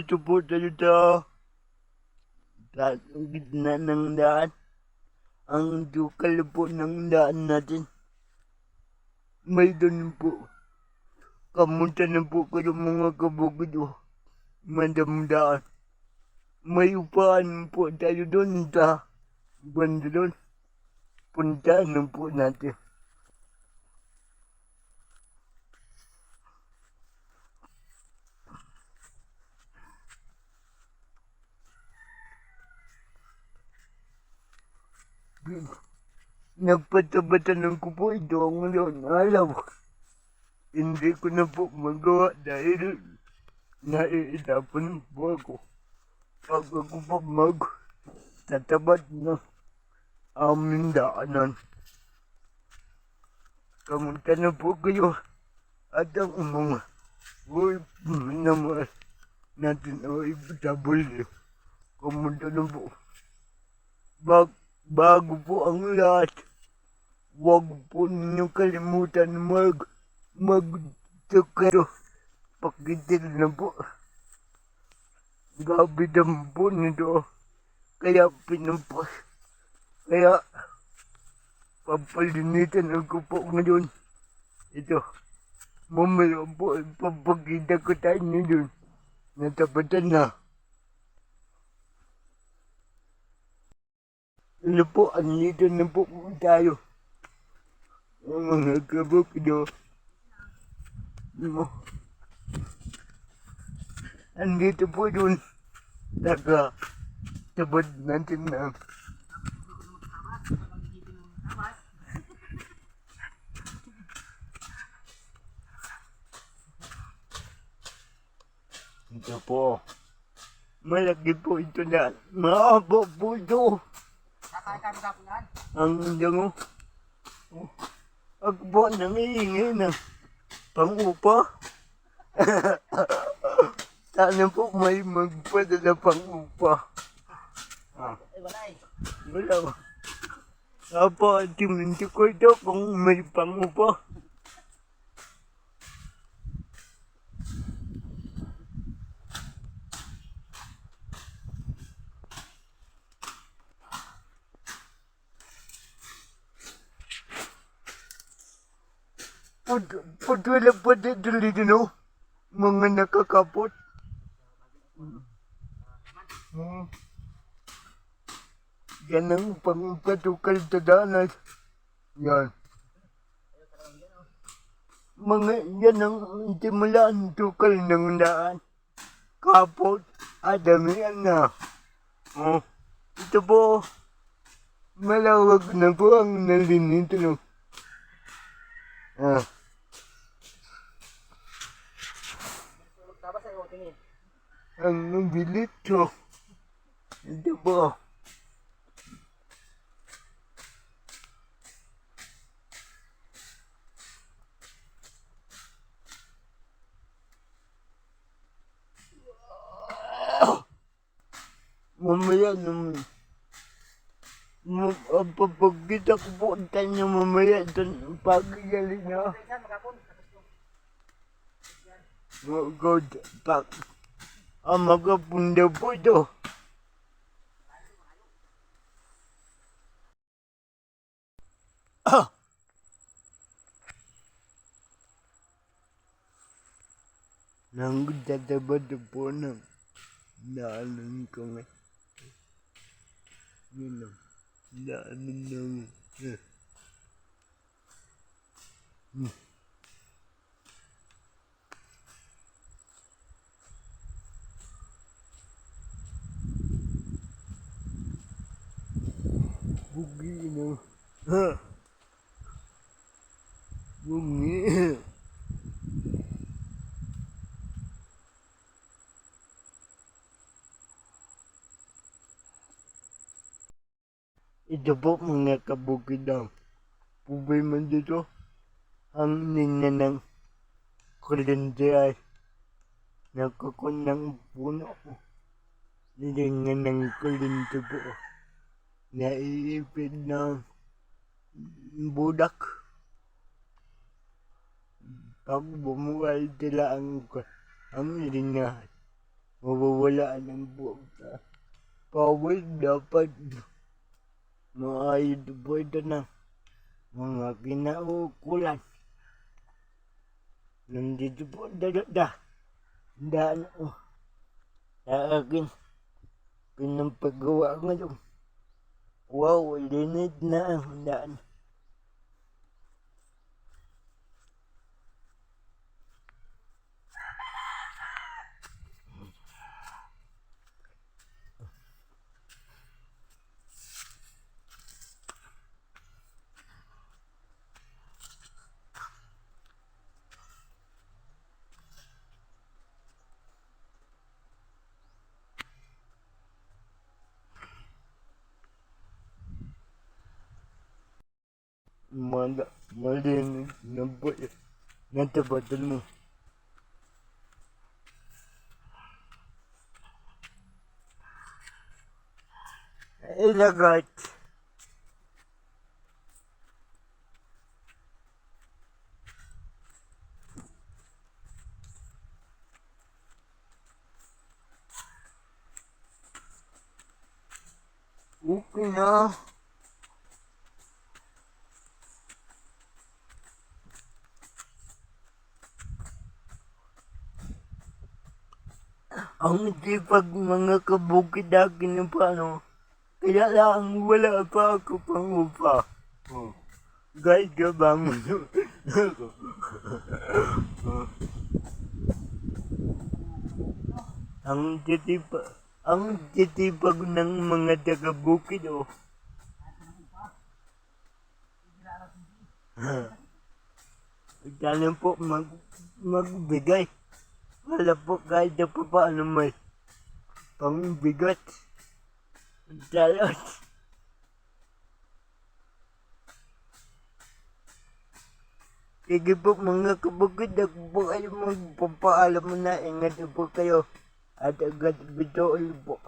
Nandito po tayo sa gitna ng daan. Ang dukal po ng daan natin. May doon po. Kamunta na po kayo mga kabukid o madamdaan. May upaan po tayo doon sa banda doon. Puntaan na po natin. Nagpatabatanan ko po ito ngayon araw. Hindi ko na po magawa dahil naiitapan po ako. Pag ako po tatabat ng aming daanan. Kamunta na po kayo at ang mga naman natin ay ipatabol. Kamunta na po. Bago po ang lahat, huwag po ninyong kalimutan mag-tukaro. Pakitil na po. Gabi na po nito. Kaya papalinitan ako po ngayon. Ito. Mamaya po ipapakita ko tayo nyo natapatan na. Ano po, andito na po tayo. Mga kabukdo. Andito po dun. Tabad natin na. Ito po. Malaki po ito na. Mahaba po ito. Ang dango. Ako po nangihingi na pang-upa. Sana po may magpadala pang-upa. Wala. Apo, timinti ko ito kung may pang-upa. Wala pa dito no? Mga nakakapot. Yan ang pangpatukal sa danas. Yan. Yan ang timulaan tukal ng daan. Kapot. Adamihan na. Ito po. Malawag na po ang nalinito no. Ang bilit to. Ito po. Mamaya naman. Papagkita ko po tayo mamaya doon pag-gali na. Good. Magapunda po ito. Nang tatabad po ng daanan ko nga. Yun lang. Daanan namin. Bugi na. Bugi. Ito po mga kabukid ang problema dito. Ang nina ng kuryente ay nagkukunang puno. Nilingan ng kuryente po. Naiipid ng budak. Pag bumuhay sila ang linya, mawawala ng buwag sa pawid. Dapat maayod po ito ng mga kinaukulan. Nandito po daan sa akin pinampagawa ngayon. Wow, linit na ang daan. Malinis na po natabatan mo. Ilagat. Okay na. Ang sipag mga kabukid akin ng paano. Kaya lang wala pa ako pang upa. Guys, kabangon. ang titipag ng mga taga-bukid Sana po magbigay. Wala po kahit na pa paano may pangbigat. Salot. Sige po mga kabukid, ako po kayo magpapaalam na. Ingat po kayo at agad bitool po.